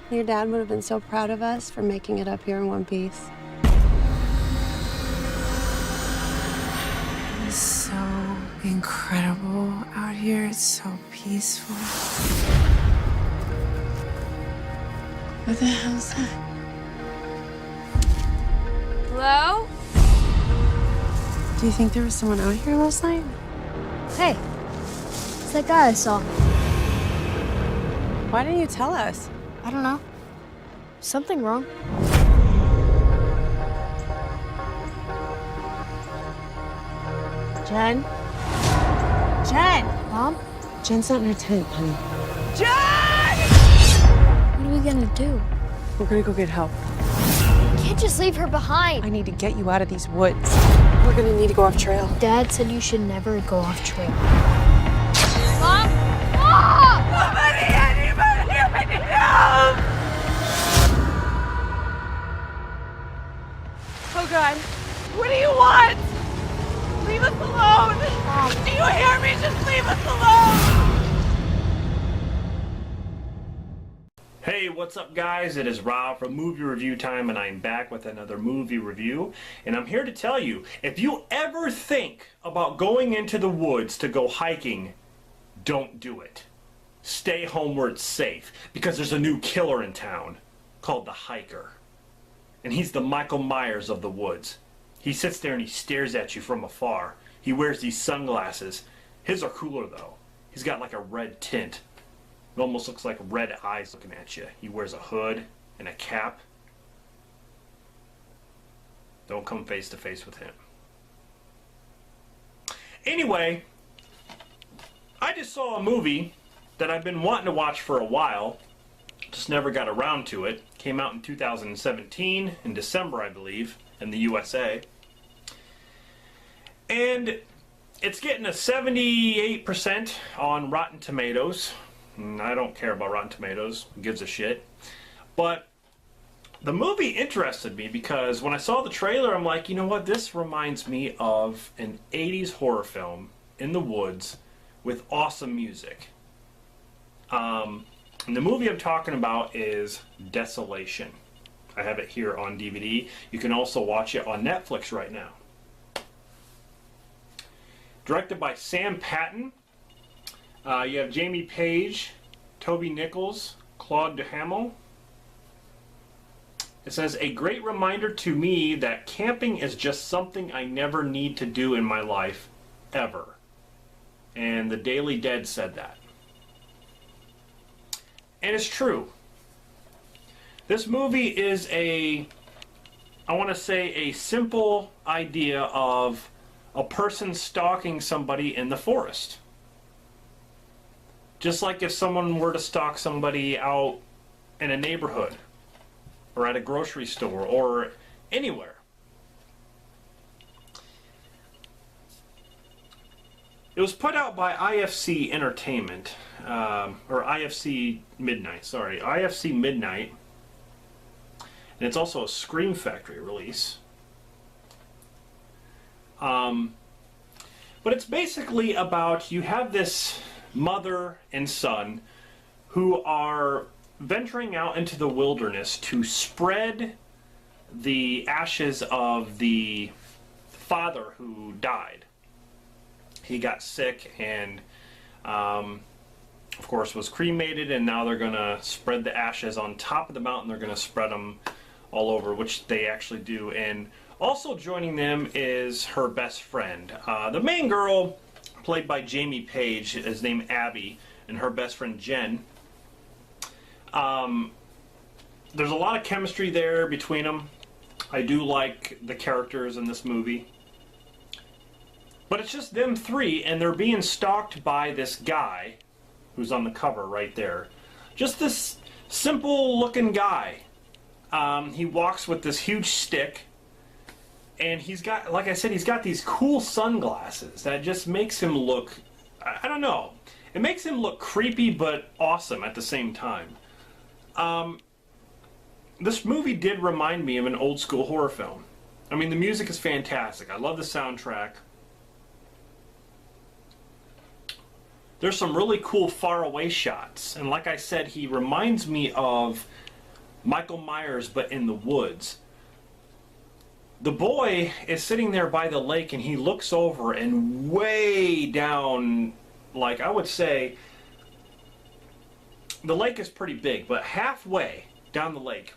Your dad would have been so proud of us for making it up here in one piece. It's so incredible out here. It's so peaceful. What the hell's that? Hello? Do you think there was someone out here last night? Hey, it's that guy I saw. Why didn't you tell us? I don't know. Something wrong. Jen? Jen! Mom? Jen's not in her tent, honey. What are we gonna do? We're gonna go get help. We can't just leave her behind. I need to get you out of these woods. We're gonna need to go off trail. Dad said you should never go off trail. Mom? Mom! Anybody need help! Oh God, what do you want? Leave us alone! Do you hear me? Just leave us alone! Hey, what's up guys? It is Rob from Movie Review Time, and I'm back with another movie review. And I'm here to tell you, if you ever think about going into the woods to go hiking, don't do it. Stay home where it's safe, because there's a new killer in town called the Hiker. And he's the Michael Myers of the woods. He sits there and he stares at you from afar. He wears these sunglasses. His are cooler though. He's got like a red tint. It almost looks like red eyes looking at you. He wears a hood and a cap. Don't come face to face with him. Anyway, I just saw a movie that I've been wanting to watch for a while. Just never got around to it. Came out in 2017, in December I believe, in the USA. And it's getting a 78% on Rotten Tomatoes. I don't care about Rotten Tomatoes. Who gives a shit? But the movie interested me because when I saw the trailer, I'm like, you know what? This reminds me of an 80s horror film in the woods with awesome music. And the movie I'm talking about is Desolation. I have it here on DVD. You can also watch it on Netflix right now. Directed by Sam Patton. You have Jamie Page, Toby Nichols, Claude Duhamel. It says, a great reminder to me that camping is just something I never need to do in my life, ever. And the Daily Dead said that. And it's true. This movie is I want to say, a simple idea of a person stalking somebody in the forest. Just like if someone were to stalk somebody out in a neighborhood, or at a grocery store, or anywhere. It was put out by IFC Entertainment, or IFC Midnight, sorry, IFC Midnight. And it's also a Scream Factory release. But it's basically about, you have this mother and son who are venturing out into the wilderness to spread the ashes of the father who died. He got sick and of course was cremated, and now they're going to spread the ashes on top of the mountain. They're going to spread them all over, which they actually do. And also joining them is her best friend. The main girl, played by Jamie Page, is named Abby, and her best friend Jen. There's a lot of chemistry there between them. I do like the characters in this movie. But it's just them three, and they're being stalked by this guy who's on the cover right there. Just this simple looking guy. He walks with this huge stick, and he's got, like I said, he's got these cool sunglasses that just makes him look, I don't know, it makes him look creepy but awesome at the same time. This movie did remind me of an old school horror film. I mean, the music is fantastic. I love the soundtrack. There's some really cool faraway shots, and like I said, he reminds me of Michael Myers, but in the woods. The boy is sitting there by the lake, and he looks over, and way down, like I would say, the lake is pretty big, but halfway down the lake,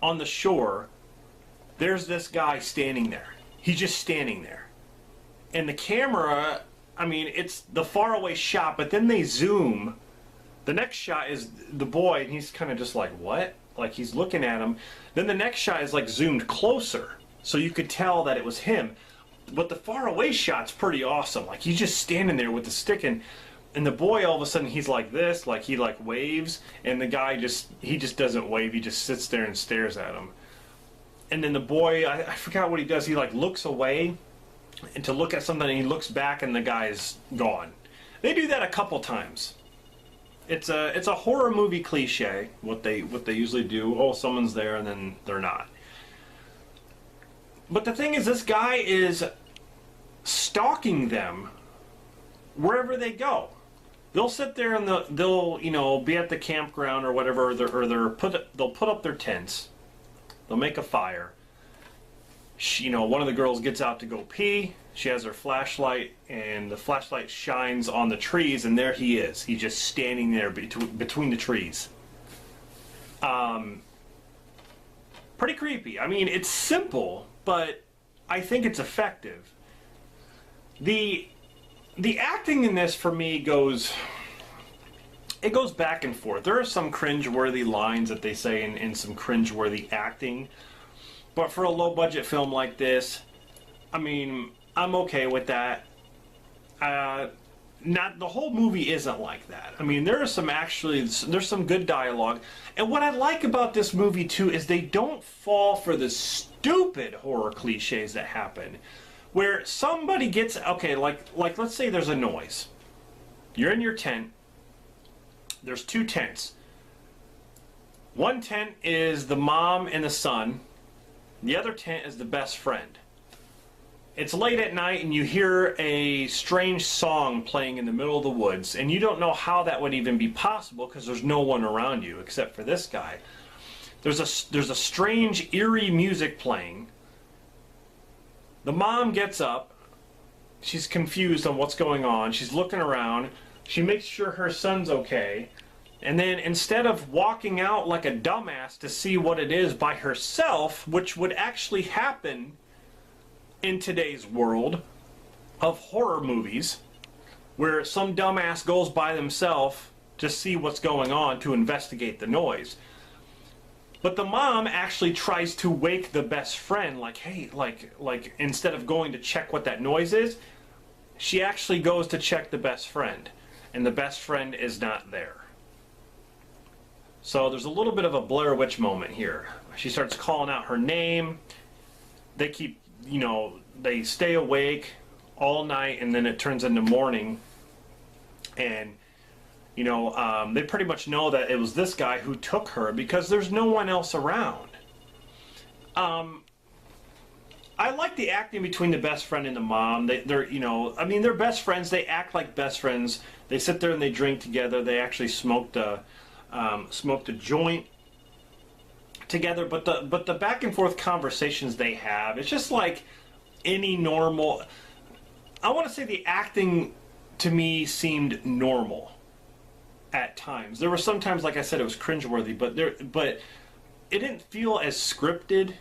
on the shore, there's this guy standing there. He's just standing there. And the camera, I mean, it's the faraway shot, but then they zoom. The next shot is the boy, and he's kind of just like, what? Like, he's looking at him. Then the next shot is like zoomed closer, so you could tell that it was him. But the faraway shot's pretty awesome. Like, he's just standing there with the stick, and the boy, all of a sudden, he's like this, like he like waves, and the guy he just doesn't wave. He just sits there and stares at him. And then the boy, I forgot what he does. He like looks away and to look at something, and he looks back, and the guy's gone. They do that a couple times. It's a horror movie cliche. What they usually do. Oh, someone's there, and then they're not. But the thing is, this guy is stalking them wherever they go. They'll sit there and they'll be at the campground or whatever, they'll put up their tents. They'll make a fire. One of the girls gets out to go pee. She has her flashlight, and the flashlight shines on the trees, and there he is. He's just standing there between the trees. Pretty creepy. I mean, it's simple, but I think it's effective. The acting in this, for me, goes back and forth. There are some cringe-worthy lines that they say in some cringe-worthy acting. But for a low-budget film like this, I mean, I'm okay with that. Not the whole movie isn't like that. I mean, there's some good dialogue. And what I like about this movie, too, is they don't fall for the stupid horror cliches that happen. Where somebody gets, okay, like let's say there's a noise. You're in your tent. There's two tents. One tent is the mom and the son. The other tent is the best friend. It's late at night, and you hear a strange song playing in the middle of the woods, and you don't know how that would even be possible because there's no one around you except for this guy. There's a strange, eerie music playing. The mom gets up. She's confused on what's going on. She's looking around. She makes sure her son's okay. And then instead of walking out like a dumbass to see what it is by herself, which would actually happen in today's world of horror movies, where some dumbass goes by themselves to see what's going on, to investigate the noise. But the mom actually tries to wake the best friend, like, hey, like instead of going to check what that noise is, she actually goes to check the best friend, and the best friend is not there. So there's a little bit of a Blair Witch moment here. She starts calling out her name. They keep, they stay awake all night, and then it turns into morning. And, they pretty much know that it was this guy who took her because there's no one else around. I like the acting between the best friend and the mom. They're best friends. They act like best friends. They sit there and they drink together. They actually smoked a joint together. But the back and forth conversations they have, it's just like any normal. I want to say the acting to me seemed normal at times. There were sometimes, like I said, it was cringeworthy, but it didn't feel as scripted,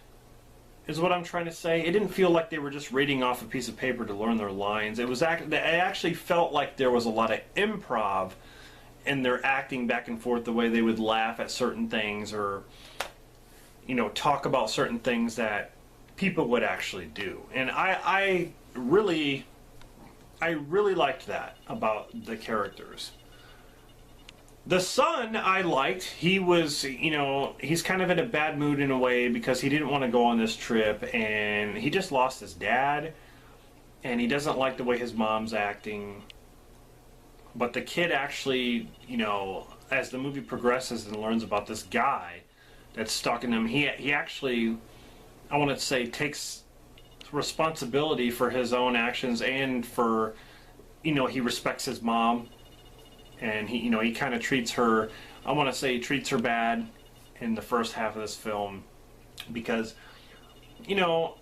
is what I'm trying to say. It didn't feel like they were just reading off a piece of paper to learn their lines. It actually felt like there was a lot of improv in their acting back and forth, the way they would laugh at certain things or, talk about certain things that people would actually do. And I really liked that about the characters. The son I liked. He was, he's kind of in a bad mood in a way because he didn't want to go on this trip, and he just lost his dad, and he doesn't like the way his mom's acting. But the kid actually, as the movie progresses and learns about this guy that's stalking him, he actually, I want to say, takes responsibility for his own actions, and for, he respects his mom. And he kind of treats her, I want to say he treats her bad, in the first half of this film, because, you know,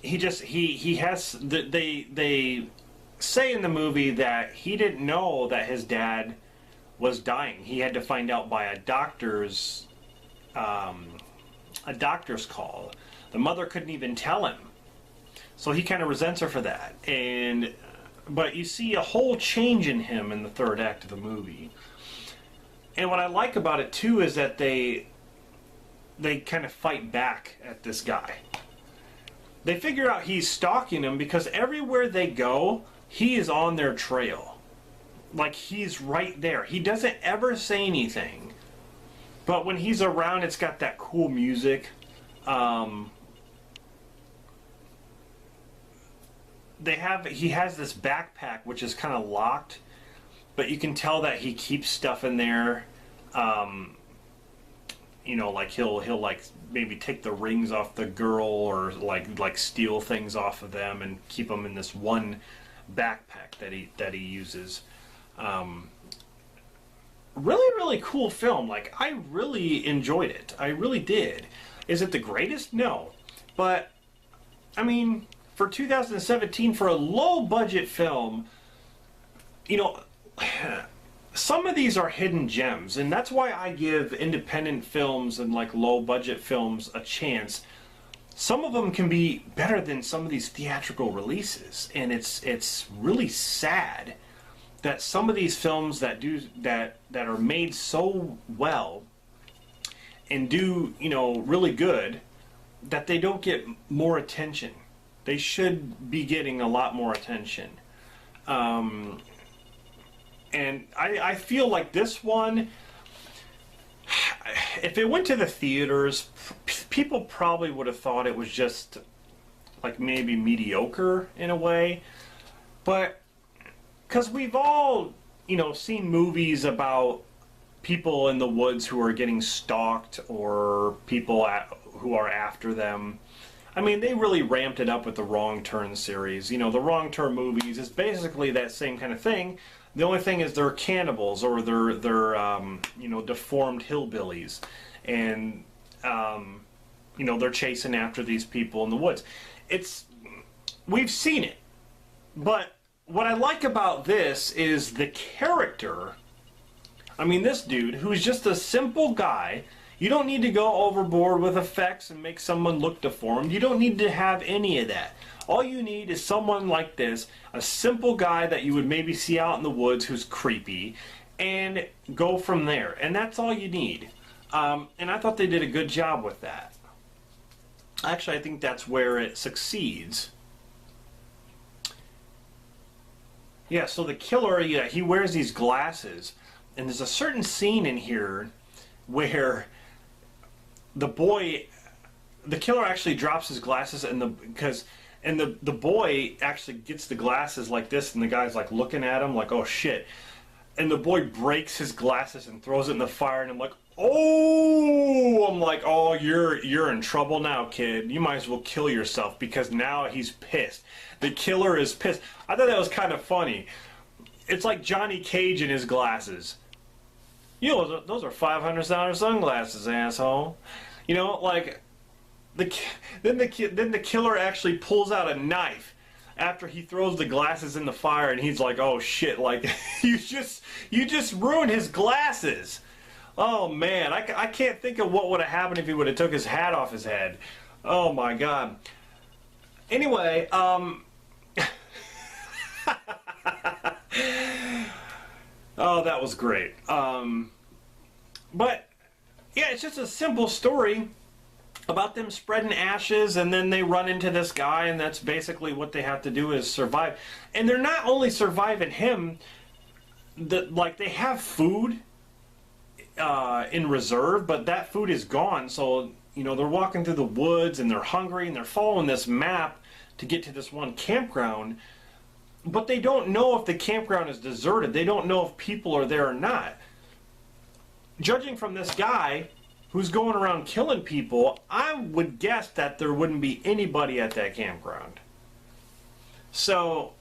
he has, they say in the movie that he didn't know that his dad was dying. He had to find out by a doctor's call. The mother couldn't even tell him, so he kind of resents her for that. But you see a whole change in him in the third act of the movie. And what I like about it too is that they kind of fight back at this guy. They figure out he's stalking him because everywhere they go, he is on their trail. Like, he's right there. He doesn't ever say anything. But when he's around, it's got that cool music. He has this backpack which is kind of locked, but you can tell that he keeps stuff in there. You know, like he'll like maybe take the rings off the girl, or like steal things off of them and keep them in this one backpack that he uses. Really cool film. Like, I really enjoyed it. I really did. Is it the greatest? No, but I mean, for 2017, for a low budget film, you know, some of these are hidden gems, and that's why I give independent films and like low budget films a chance. Some of them can be better than some of these theatrical releases, and it's really sad that some of these films that are made so well and do, you know, really good, that they don't get more attention. They should be getting a lot more attention. And I feel like this one, if it went to the theaters, people probably would have thought it was just like maybe mediocre in a way. But because we've all, you know, seen movies about people in the woods who are getting stalked, or people who are after them. I mean, they really ramped it up with the Wrong Turn series. You know, the Wrong Turn movies is basically that same kind of thing. The only thing is they're cannibals, or they're you know, deformed hillbillies, and you know, they're chasing after these people in the woods. We've seen it, but what I like about this is the character. I mean, this dude, who's just a simple guy. You don't need to go overboard with effects and make someone look deformed. You don't need to have any of that. All you need is someone like this, a simple guy that you would maybe see out in the woods who's creepy, and go from there. And that's all you need. And I thought they did a good job with that. Actually, I think that's where it succeeds. Yeah, so the killer, yeah, he wears these glasses, and there's a certain scene in here where the killer actually drops his glasses, and the boy actually gets the glasses like this, and the guy's like looking at him like, oh shit, and the boy breaks his glasses and throws it in the fire, and I'm like, oh, you're in trouble now, kid. You might as well kill yourself, because now he's pissed. The killer is pissed. I thought that was kind of funny. It's like Johnny Cage and his glasses. You know, those are $500 sunglasses, asshole. You know, like, then the killer actually pulls out a knife after he throws the glasses in the fire, and he's like, oh shit, like, you just ruined his glasses. Oh man, I can't think of what would have happened if he would have took his hat off his head. Oh my god. Anyway, oh, that was great. But yeah, it's just a simple story about them spreading ashes, and then they run into this guy, and that's basically what they have to do is survive. And they're not only surviving him, like, they have food in reserve, but that food is gone. So, you know, they're walking through the woods, and they're hungry, and they're following this map to get to this one campground, but they don't know if the campground is deserted. They don't know if people are there or not. Judging from this guy who's going around killing people, I would guess that there wouldn't be anybody at that campground. So,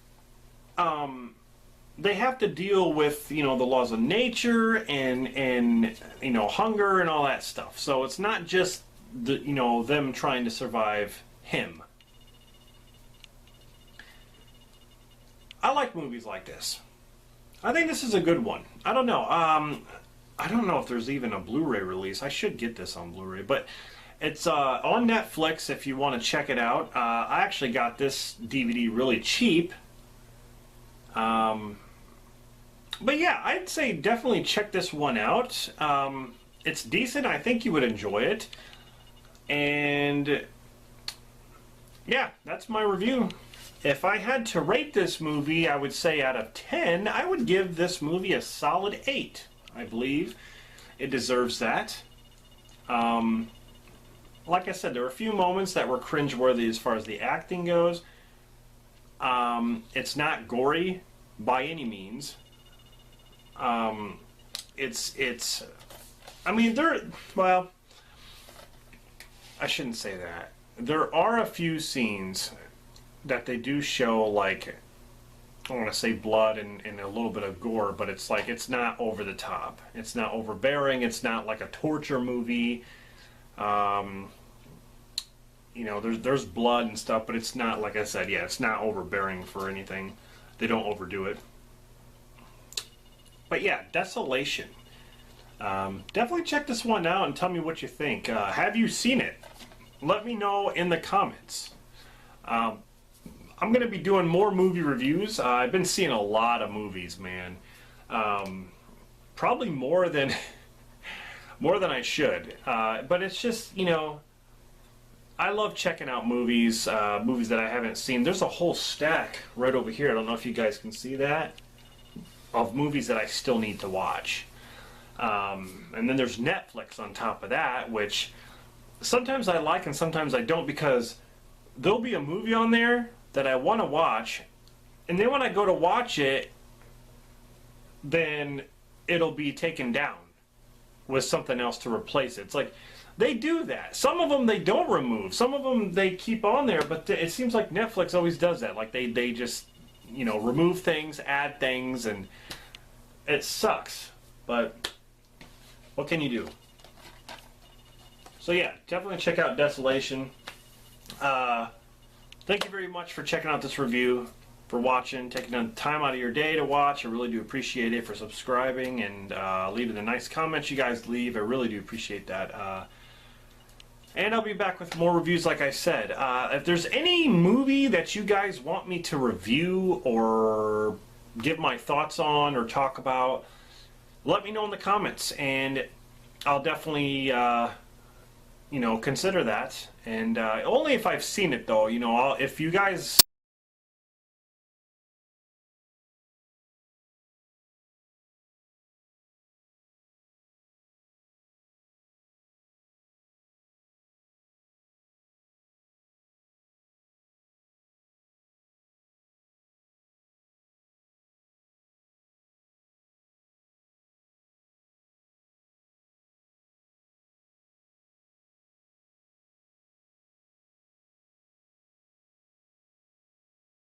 they have to deal with, you know, the laws of nature and you know, hunger and all that stuff. So it's not just the, you know, them trying to survive him. I like movies like this. I think this is a good one. I don't know. I don't know if there's even a Blu-ray release. I should get this on Blu-ray, but it's on Netflix if you want to check it out. I actually got this DVD really cheap. But yeah, I'd say definitely check this one out. It's decent. I think you would enjoy it. And yeah, that's my review. If I had to rate this movie, I would say out of 10, I would give this movie a solid 8. I believe it deserves that. Like I said, there were a few moments that were cringeworthy as far as the acting goes. It's not gory by any means. It's I mean, well, I shouldn't say that. There are a few scenes that they do show, like, I want to say blood and a little bit of gore, but it's like, it's not over the top. It's not overbearing. It's not like a torture movie. You know, there's blood and stuff, but it's not, like I said, yeah, it's not overbearing for anything. They don't overdo it. But yeah, Desolation. Definitely check this one out and tell me what you think. Have you seen it? Let me know in the comments. I'm going to be doing more movie reviews. I've been seeing a lot of movies, man. Probably more than I should. But it's just, you know, I love checking out movies, movies that I haven't seen. There's a whole stack right over here. I don't know if you guys can see that, of movies that I still need to watch. And then there's Netflix on top of that, which sometimes I like and sometimes I don't, because there'll be a movie on there that I want to watch, and then when I go to watch it, then it'll be taken down with something else to replace it. It's like, they do that. Some of them they don't remove. Some of them they keep on there, but it seems like Netflix always does that. Like they just, you know, remove things, add things, and it sucks. But what can you do? So yeah, definitely check out Desolation. Thank you very much for checking out this review, for watching, taking the time out of your day to watch. I really do appreciate it, for subscribing and leaving the nice comments you guys leave. I really do appreciate that. And I'll be back with more reviews, like I said. If there's any movie that you guys want me to review or give my thoughts on or talk about, let me know in the comments, and I'll definitely you know, consider that. And only if I've seen it, though. You know, if you guys